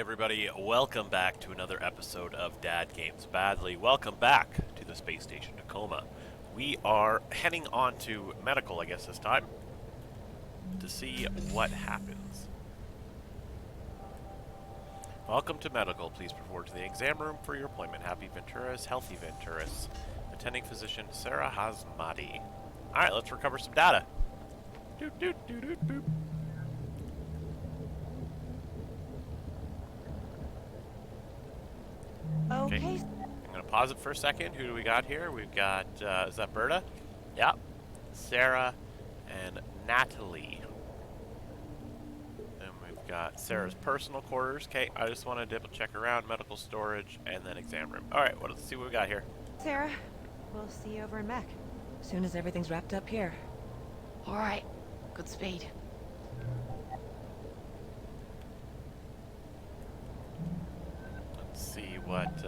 everybody, welcome back to another episode of Dad Games Badly. Welcome back to the space station Tacoma. We are heading on to medical, I guess this time, to see what happens. Welcome to medical. Please report to the exam room for your appointment. Happy Venturas, healthy Venturas. Attending physician Sarah Hazmati. Alright, let's recover some data. Doot doot doot doot boop. Okay. I'm going to pause it for a second. Who do we got here? We've got, is that Berta? Yep. Sarah and Natalie. And we've got Sarah's personal quarters. Okay, I just want to double check around medical storage and then exam room. Alright, well, let's see what we got here. Sarah, we'll see you over in Mech. As soon as everything's wrapped up here. Alright, good speed. Let's see what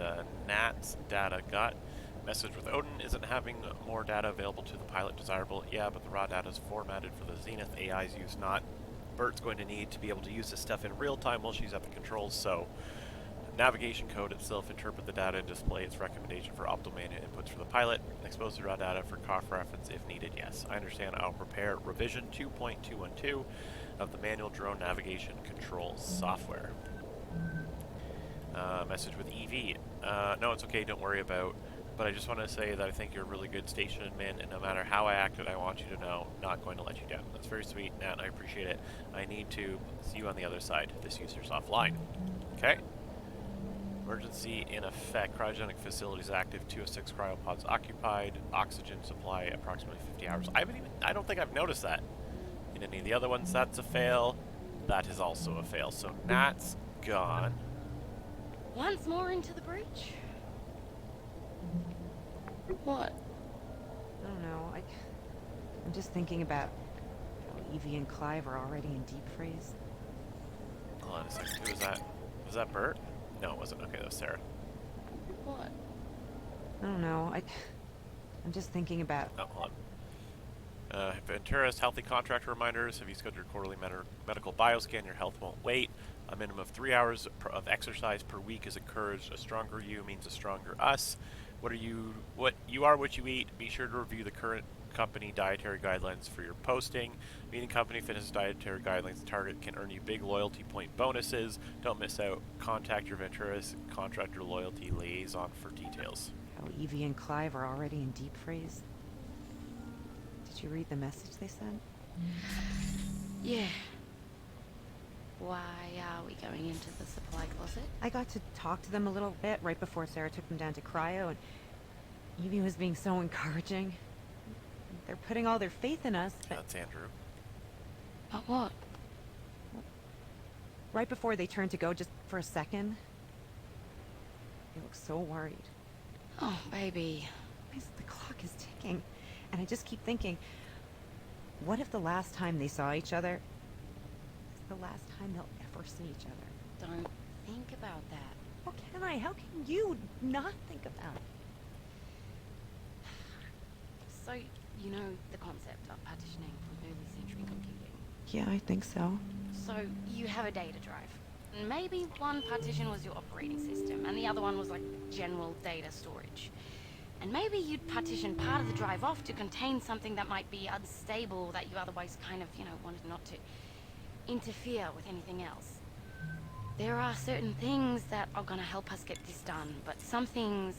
Nat's data got. Message with Odin isn't having more data available to the pilot desirable. Yeah, but the raw data is formatted for the Zenith AI's use, not. Bert's going to need to be able to use this stuff in real time while she's at the controls, so navigation code itself interpret the data and display its recommendation for optimal manual inputs for the pilot. Expose the raw data for COF reference if needed. Yes, I understand. I'll prepare revision 2.212 of the manual drone navigation controls software. Message with EV. No, it's okay, don't worry about. But I just want to say that I think you're a really good station admin, and no matter how I acted, I want you to know I'm not going to let you down. That's very sweet, Nat, and I appreciate it. I need to see you on the other side. This user's offline. Okay. Emergency in effect. Cryogenic facilities active. 206 cryopods occupied. Oxygen supply approximately 50 hours. I don't think I've noticed that in any of the other ones. That's a fail. That is also a fail. So Nat's gone. Once more into the breach? What? I don't know. I'm just thinking about how Evie and Clive are already in deep freeze. Hold on a second. Who was that? Was that Bert? No, it wasn't. Okay, that was Sarah. What? I don't know. I'm just thinking about. Oh, hold on. Ventura's healthy contract reminders. Have you scheduled your quarterly medical bioscan? Your health won't wait. A minimum of 3 hours of exercise per week is encouraged. A stronger you means a stronger us. You are what you eat. Be sure to review the current company dietary guidelines for your posting. Meeting company fitness dietary guidelines target can earn you big loyalty point bonuses. Don't miss out. Contact your Ventura's contractor loyalty liaison for details. How Evie and Clive are already in deep freeze. Did you read the message they sent? Yeah. Why are we going into the supply closet? I got to talk to them a little bit right before Sarah took them down to cryo, and Evie was being so encouraging. They're putting all their faith in us, but That's Andrew. But what? right before they turned to go, just for a second, they look so worried. Oh, baby. The clock is ticking, and I just keep thinking, what if the last time they saw each other is the last time they'll ever see each other? Don't think about that. How can I? How can you not think about it? So, you know the concept of partitioning from early century computing? Yeah, I think so. So, you have a data drive. Maybe one partition was your operating system, and the other one was like general data storage. And maybe you'd partition part of the drive off to contain something that might be unstable that you otherwise kind of, wanted not to interfere with anything else. There are certain things that are gonna help us get this done, but some things,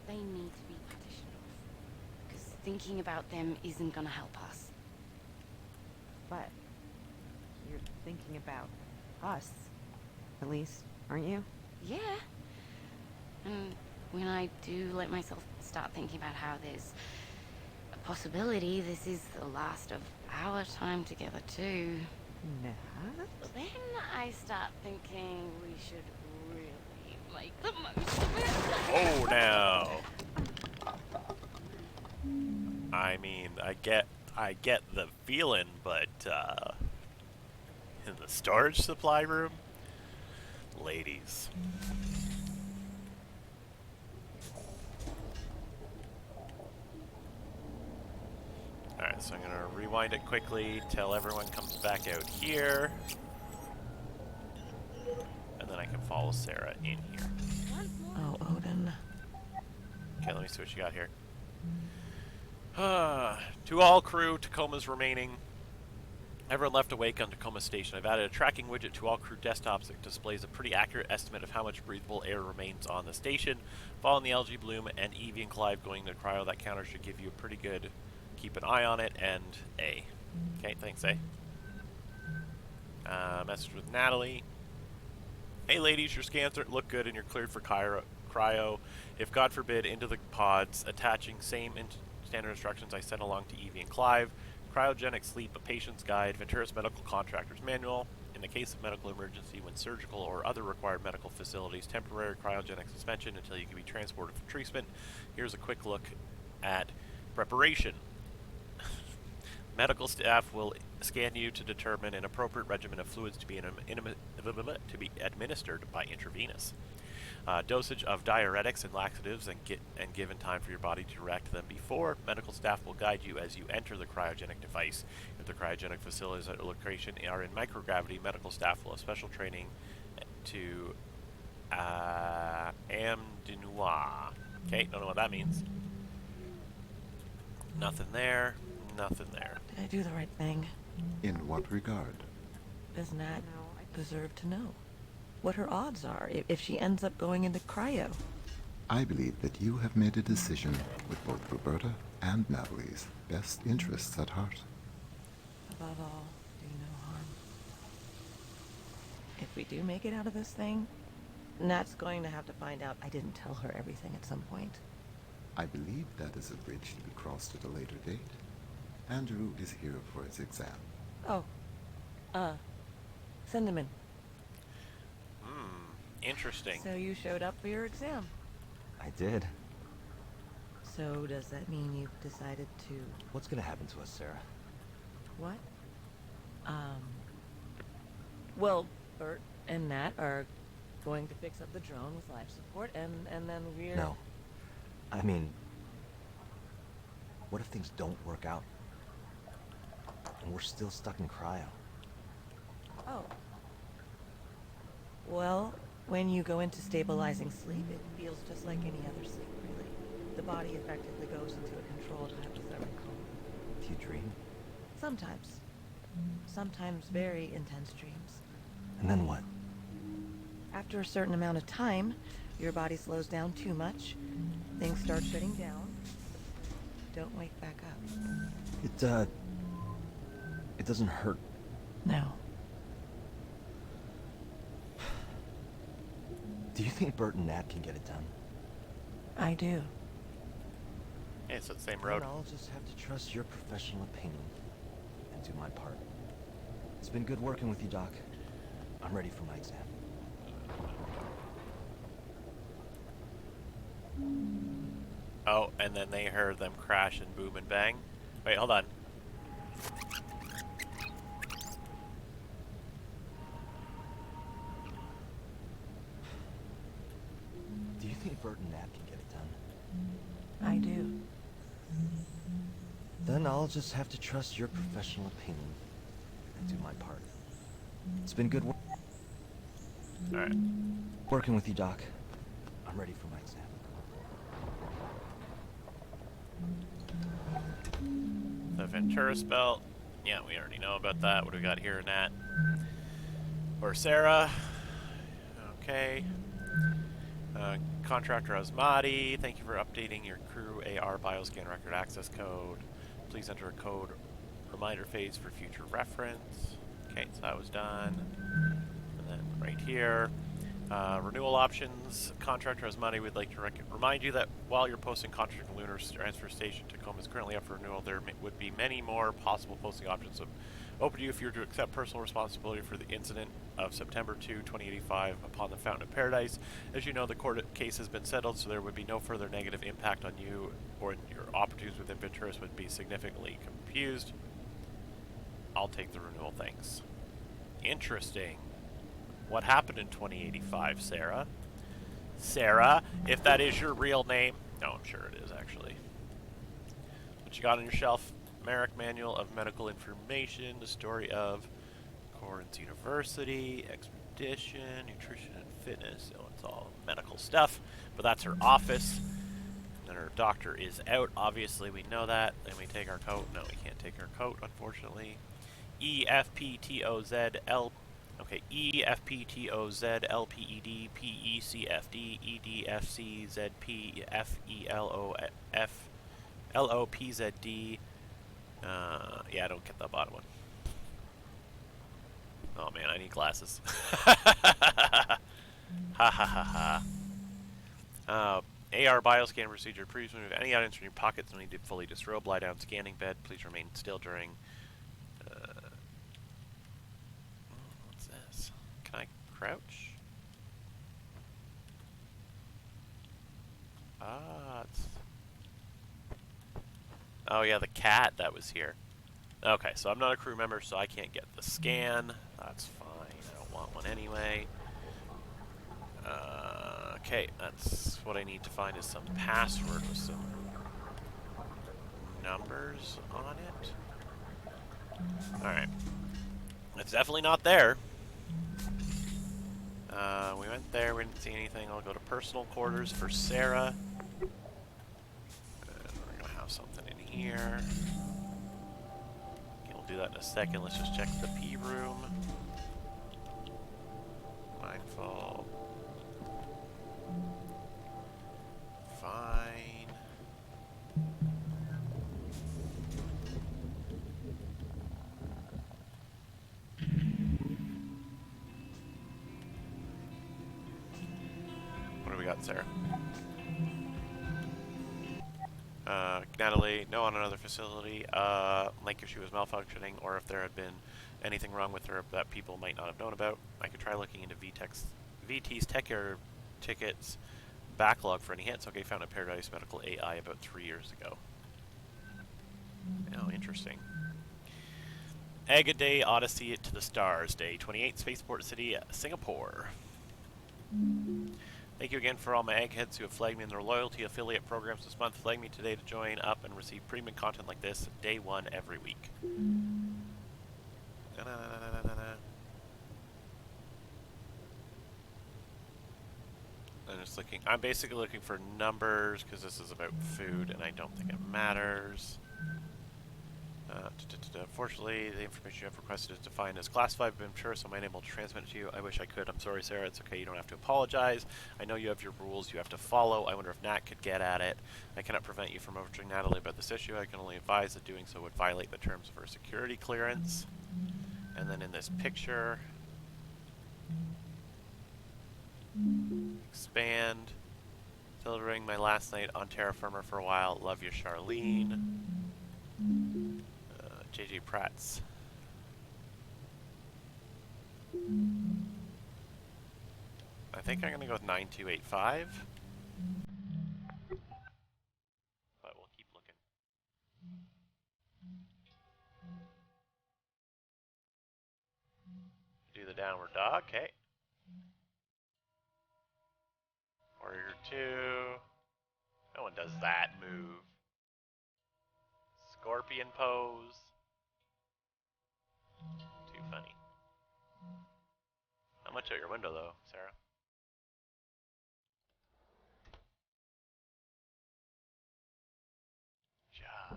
they need to be partitioned off. Because thinking about them isn't gonna help us. But you're thinking about us, at least, aren't you? Yeah. And when I do let myself start thinking about how there's a possibility this is the last of our time together too, Nat? then I start thinking we should really make the most of it. Oh, now. I mean, I get the feeling, but in the storage supply room, ladies. Alright, so I'm going to rewind it quickly till everyone comes back out here. and then I can follow Sarah in here. Oh, Odin. Okay, let me see what you got here. To all crew, Tacoma's remaining. Everyone left awake on Tacoma Station. I've added a tracking widget to all crew desktops that displays a pretty accurate estimate of how much breathable air remains on the station. Following the algae bloom and Evie and Clive going to cryo, that counter should give you a pretty good keep an eye on it, and A. Okay, thanks, A. Message with Natalie. Hey ladies, your scans look good and you're cleared for cryo. If God forbid, into the pods, attaching same standard instructions I sent along to Evie and Clive. Cryogenic sleep, a patient's guide, Venturis medical contractor's manual. In the case of medical emergency, when surgical or other required medical facilities, temporary cryogenic suspension until you can be transported for treatment. Here's a quick look at preparation. Medical staff will scan you to determine an appropriate regimen of fluids to be administered by intravenous. Dosage of diuretics and laxatives and given time for your body to react to them before. Medical staff will guide you as you enter the cryogenic device. If the cryogenic facilities at a location are in microgravity, medical staff will have special training to Amdenois. Okay, don't know what that means. Nothing there. Nothing there. Did I do the right thing? In what regard? Does Nat No, I deserve to know what her odds are if she ends up going into cryo? I believe that you have made a decision with both Roberta and Natalie's best interests at heart. Above all, do no harm. If we do make it out of this thing, Nat's going to have to find out I didn't tell her everything at some point. I believe that is a bridge to be crossed at a later date. Andrew is here for his exam. Oh, send him in. Interesting. So you showed up for your exam. I did. So does that mean you've decided to... What's gonna happen to us, Sarah? What? Well, Bert and Nat are going to fix up the drone with life support, and then we're... No. I mean, what if things don't work out? And we're still stuck in cryo? Oh. Well, when you go into stabilizing sleep, it feels just like any other sleep, really. The body effectively goes into a controlled hypothermic coma. Do you dream? Sometimes. Sometimes very intense dreams. And then what? After a certain amount of time, your body slows down too much, things start shutting down. Don't wake back up. It doesn't hurt. No. Do you think Bert and Nat can get it done? I do. Yeah, it's the same road. Then I'll just have to trust your professional opinion and do my part. It's been good working with you, Doc. I'm ready for my exam. Oh, and then they heard them crash and boom and bang. Wait, hold on. Do you think Bert and Nat can get it done? I do. Then I'll just have to trust your professional opinion and do my part. It's been good Alright. working with you, Doc. I'm ready for my exam. The Venturis belt. Yeah, we already know about that. What do we got here, Nat? Or Sarah. Okay. Contractor Asmati, thank you for updating your crew AR bioscan record access code. Please enter a code reminder phase for future reference. Okay, so that was done. And then right here, renewal options. Contractor Asmati would like to remind you that while you're posting contract Lunar Transfer Station Tacoma is currently up for renewal, there would be many more possible posting options open to you if you were to accept personal responsibility for the incident of September 2, 2085 upon the Fountain of Paradise. As you know, the court case has been settled, so there would be no further negative impact on you, or your opportunities within Venturis would be significantly confused. I'll take the renewal, thanks. Interesting. What happened in 2085, Sarah? Sarah, if that is your real name. No, I'm sure it is, actually. What you got on your shelf? Merrick Manual of Medical Information, the story of Corins University, Edition, nutrition and fitness. So it's all medical stuff. But that's her office. And her doctor is out. Obviously, we know that. Then we take our coat. No, we can't take our coat, unfortunately. EFPTOZL. Okay, EFPTOZLPED PECFD yeah, I don't get the bottom one. Oh man, I need glasses. Ha ha ha ha. AR bioscan procedure. Please remove any items from your pockets and need to fully disrobe. Lie down, scanning bed. Please remain still during. What's this? Can I crouch? It's. Oh yeah, the cat that was here. Okay, so I'm not a crew member, so I can't get the scan. That's fine. I don't want one anyway. Okay, that's what I need to find is some password with some numbers on it. Alright. It's definitely not there. We went there, we didn't see anything. I'll go to personal quarters for Sarah. And we're gonna have something in here. Okay, we'll do that in a second. Let's just check the P room. Mindful. Fine. What do we got, Sarah? Natalie, no on another facility, like if she was malfunctioning or if there had been anything wrong with her that people might not have known about. I could try looking into VT's tech error tickets backlog for any hits. Okay, found a Paradise Medical AI about 3 years ago. Oh, interesting. Egg a Day Odyssey to the Stars, Day 28, Spaceport City, Singapore. Thank you again for all my eggheads who have flagged me in their loyalty affiliate programs this month. Flag me today to join up and receive premium content like this, day one every week. I'm just looking. I'm basically looking for numbers because this is about food and I don't think it matters. Unfortunately, the information you have requested is defined as classified, but I'm sure someone able to transmit it to you. I wish I could. I'm sorry, Sarah. It's okay. You don't have to apologize. I know you have your rules you have to follow. I wonder if Nat could get at it. I cannot prevent you from overturning Natalie about this issue. I can only advise that doing so would violate the terms of her security clearance. And then in this picture, expand. Delivering my last night on terra firma for a while. Love you, Charlene. JJ Pratt's. I think I'm gonna go with 9285. But we'll keep looking. Do the downward dog, okay. Warrior 2. No one does that move. Scorpion pose. Too funny. How much out your window though, Sarah? Ja.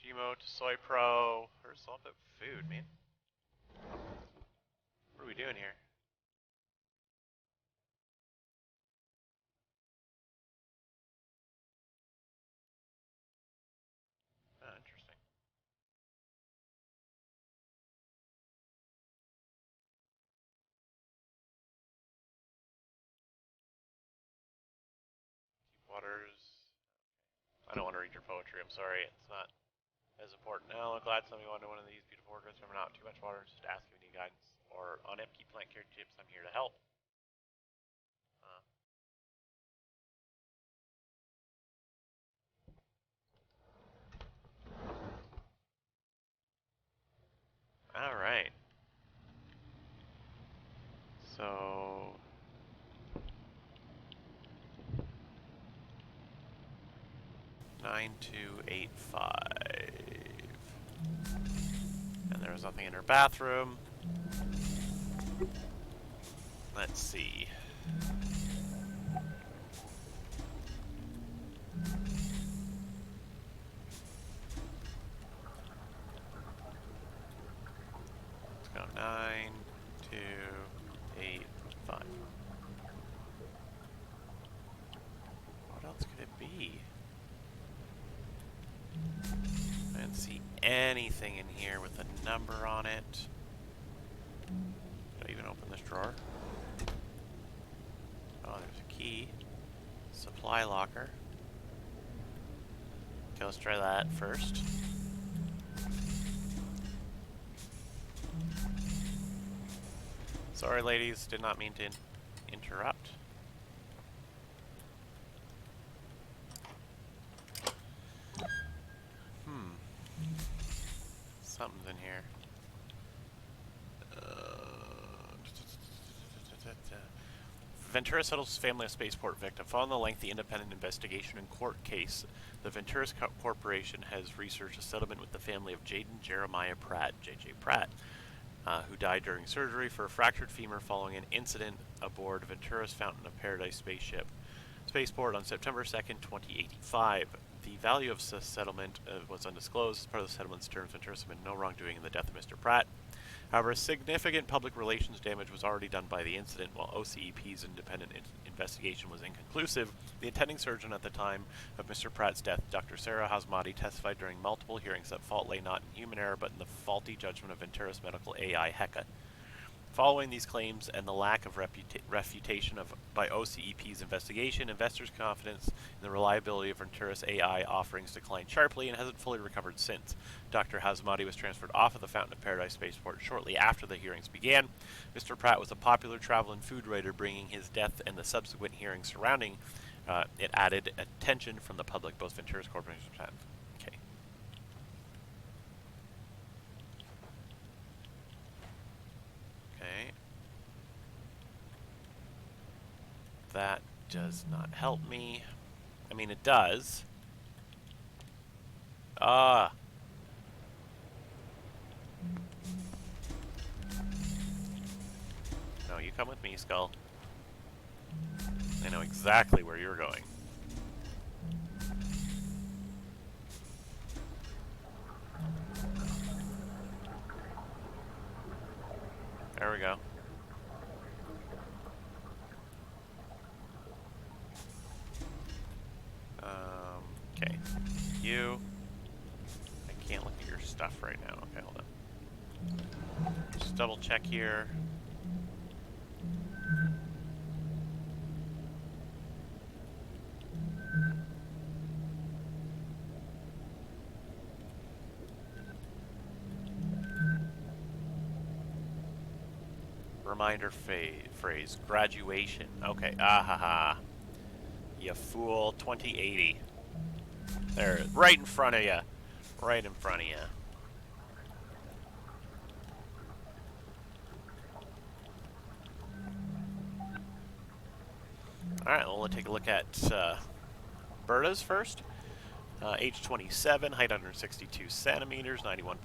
Gmo to Soy Pro. Where's all about food, man? What are we doing here? Oh, interesting. Waters. I don't want to read your poetry, I'm sorry. It's not as important. Now, I'm glad somebody wanted one of these beautiful workers. Remember not too much water, just ask if you need guidance. Or on empty plant care tips, I'm here to help. Alright. 9285. And there was nothing in her bathroom. Let's see. Let's go 9285. What else could it be? I didn't see anything in here with a number on it. Did I even open this drawer? Oh, there's a key. Supply locker. Okay, let's try that first. Sorry, ladies, did not mean to interrupt. Something's in here. Ventura settles family of spaceport victim. Following the lengthy independent investigation and court case, the Ventura Corporation has researched a settlement with the family of Jaden Jeremiah Pratt, J.J. Pratt, who died during surgery for a fractured femur following an incident aboard Ventura's Fountain of Paradise spaceport on September 2nd, 2085. The value of the settlement was undisclosed. As part of the settlement's terms, Ventura submitted no wrongdoing in the death of Mr. Pratt. However, significant public relations damage was already done by the incident. While OCEP's independent investigation was inconclusive, the attending surgeon at the time of Mr. Pratt's death, Dr. Sarah Hazmati, testified during multiple hearings that fault lay not in human error but in the faulty judgment of Ventura's medical AI, Heka. Following these claims and the lack of refutation by OCEP's investigation, investors' confidence in the reliability of Ventura's AI offerings declined sharply and hasn't fully recovered since. Dr. Hazmati was transferred off of the Fountain of Paradise spaceport shortly after the hearings began. Mr. Pratt was a popular travel and food writer, bringing his death and the subsequent hearings surrounding it added attention from the public, both Ventura's corporation and okay. Okay. That does not help me. I mean, it does. Ah. No, you come with me, Skull. I know exactly where you're going. There we go. Okay. You. I can't look at your stuff right now. Okay, hold on. Just double check here. Reminder phrase. Graduation. Okay. Ahaha. You fool. 2080. There. Right in front of you. Right in front of you. Alright, well, let's take a look at Berta's first. Age 27, height 162 centimeters, 91.1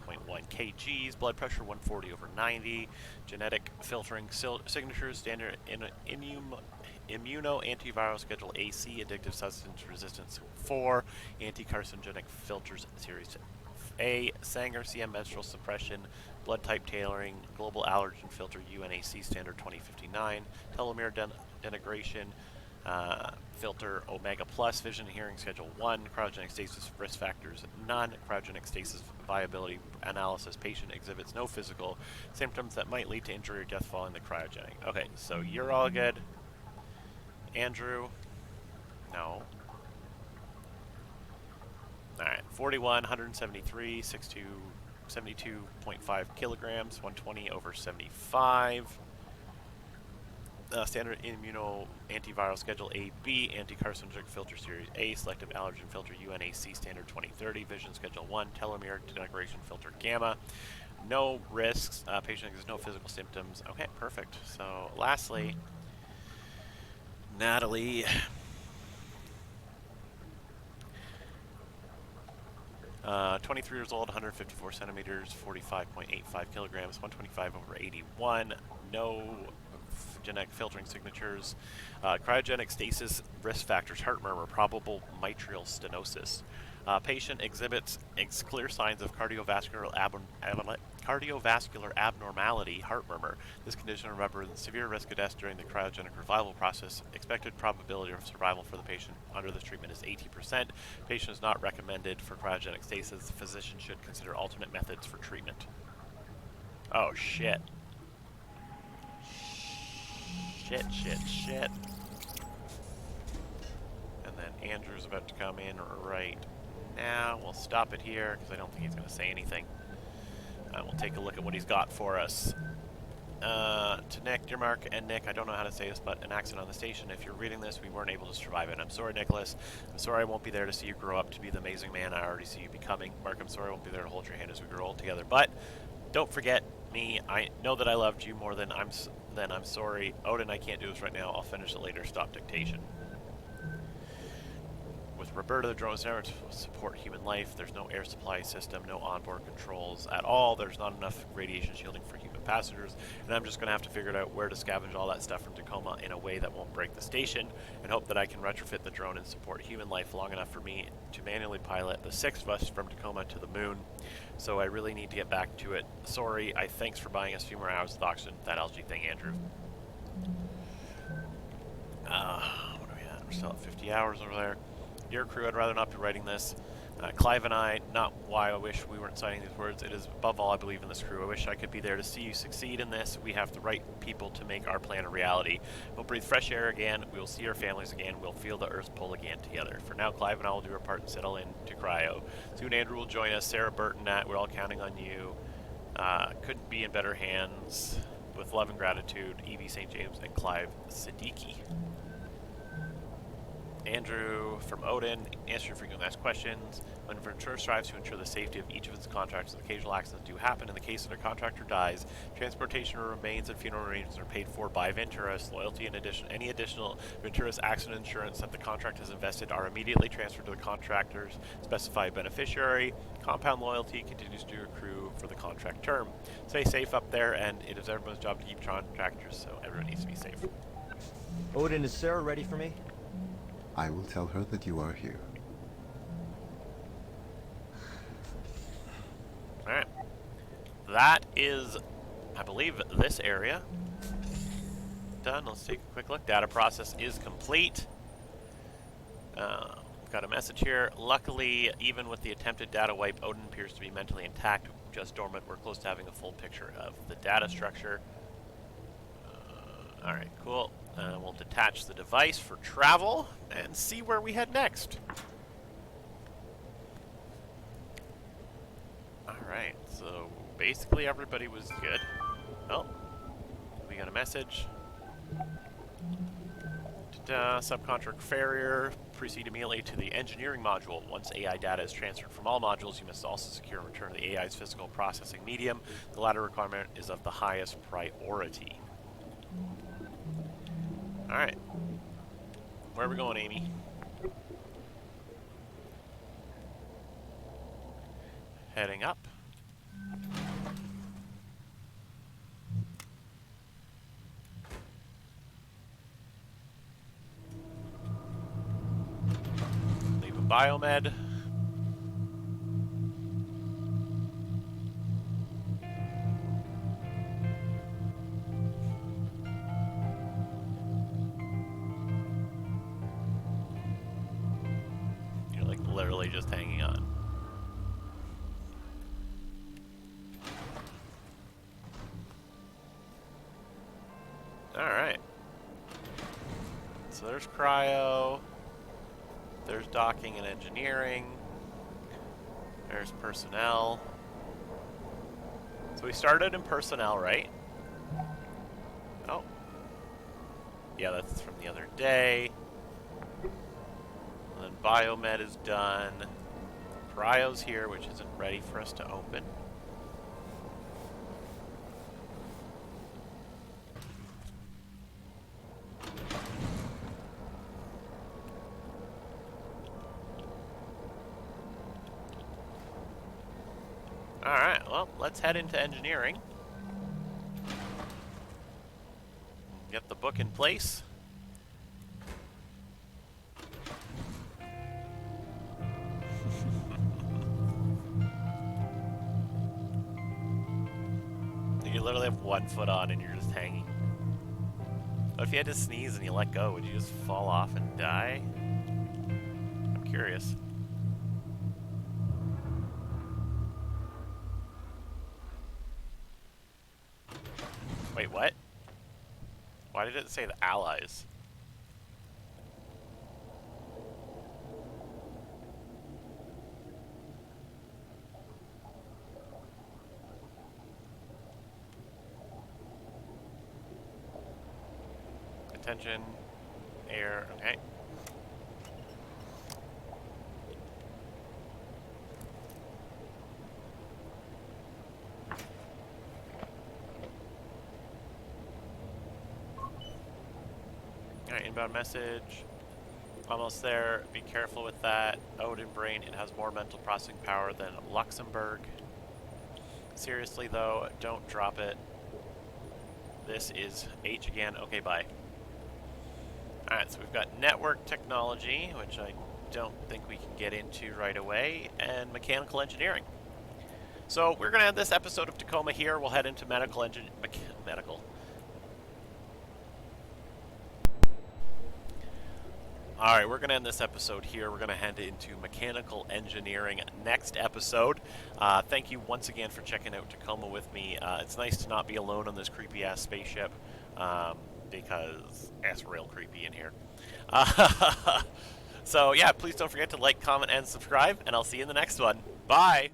kgs, blood pressure 140 over 90, genetic filtering signatures, standard immuno-antiviral schedule AC, addictive substance resistance 4, anti-carcinogenic filters series A, Sanger CM menstrual suppression, blood type tailoring, global allergen filter UNAC standard 2059, telomere denigration, filter Omega Plus, vision and hearing schedule 1, cryogenic stasis risk factors none, cryogenic stasis viability analysis, patient exhibits no physical symptoms that might lead to injury or death following the cryogenic. Okay, so you're all good. Andrew? No. Alright, 41, 173, 62, 72.5 kilograms, 120 over 75. Standard immuno-antiviral schedule A-B, anti-carcinogenic filter series A, selective allergen filter UNAC standard 2030, vision schedule 1, telomere denigration filter gamma. No risks, patient has no physical symptoms. Okay, perfect. So, lastly, Natalie. 23 years old, 154 centimeters, 45.85 kilograms, 125 over 81. No genetic filtering signatures. Cryogenic stasis risk factors: heart murmur, probable mitral stenosis. Patient exhibits clear signs of cardiovascular abnormality, heart murmur. This condition represents severe risk of death during the cryogenic revival process. Expected probability of survival for the patient under this treatment is 80%. Patient is not recommended for cryogenic stasis. The physician should consider alternate methods for treatment. Oh, shit. Shit. And then Andrew's about to come in right now. We'll stop it here because I don't think he's going to say anything. We'll take a look at what he's got for us. To Nick, dear Mark and Nick, I don't know how to say this, but an accident on the station. If you're reading this, we weren't able to survive it. I'm sorry, Nicholas. I'm sorry I won't be there to see you grow up to be the amazing man I already see you becoming. Mark, I'm sorry I won't be there to hold your hand as we grow old together. But don't forget me. I know that I loved you more than I'm sorry. Odin, I can't do this right now. I'll finish it later. Stop dictation. With Roberta, the drone is never to support human life. There's no air supply system, no onboard controls at all. There's not enough radiation shielding for human passengers, and I'm just going to have to figure out where to scavenge all that stuff from Tacoma in a way that won't break the station, and hope that I can retrofit the drone and support human life long enough for me to manually pilot the 6 of us from Tacoma to the moon. So I really need to get back to it. Sorry, thanks for buying us a few more hours of oxygen, that LG thing, Andrew. What are we at? We're still at 50 hours over there. Dear crew, I'd rather not be writing this. Clive and I, not why I wish we weren't signing these words, it is above all I believe in this crew. I wish I could be there to see you succeed in this. We have the right people to make our plan a reality. We'll breathe fresh air again, we will see our families again, we'll feel the Earth's pull again together. For now, Clive and I will do our part and settle in to cryo. Soon Andrew will join us, Sarah, Bert, and Nat, we're all counting on you. Couldn't be in better hands. With love and gratitude, Evie St. James and Clive Siddiqui. Andrew from Odin, answer your frequently asked questions. When Ventura strives to ensure the safety of each of its contractors, occasional accidents do happen. In the case that a contractor dies, transportation of remains and funeral arrangements are paid for by Ventura's. Loyalty and any additional Ventura's accident insurance that the contract has invested are immediately transferred to the contractor's specified beneficiary. Compound loyalty continues to accrue for the contract term. Stay safe up there, and it is everyone's job to keep contractors, so everyone needs to be safe. Odin, is Sarah ready for me? I will tell her that you are here. Alright. That is, I believe, this area. Done. Let's take a quick look. Data process is complete. Got a message here. Luckily, even with the attempted data wipe, Odin appears to be mentally intact, just dormant. We're close to having a full picture of the data structure. Alright, cool. We'll detach the device for travel and see where we head next. Alright, so basically everybody was good. Oh, we got a message. Subcontract farrier, proceed immediately to the engineering module. Once AI data is transferred from all modules, you must also secure and return the AI's physical processing medium. The latter requirement is of the highest priority. Alright. Where are we going, Amy? Heading up. Leave a biomed. Literally just hanging on. Alright. So there's cryo. There's docking and engineering. There's personnel. So we started in personnel, right? Oh. Yeah, that's from the other day. And then biomed is done. Cryo's here, which isn't ready for us to open. Well, let's head into engineering. Get the book in place. You literally have 1 foot on and you're just hanging. What if you had to sneeze and you let go? Would you just fall off and die? I'm curious. Wait, what? Why did it say the Allies? Attention, air, okay. Alright, inbound message. Almost there. Be careful with that. Odin brain, it has more mental processing power than Luxembourg. Seriously though, don't drop it. This is H again. Okay, bye. Alright, so we've got network technology, which I don't think we can get into right away, and mechanical engineering. So we're going to end this episode of Tacoma here. We'll head into medical. Alright, we're going to end this episode here. We're going to head into mechanical engineering next episode. Thank you once again for checking out Tacoma with me. It's nice to not be alone on this creepy-ass spaceship, because it's real creepy in here. So yeah, please don't forget to like, comment, and subscribe, and I'll see you in the next one. Bye!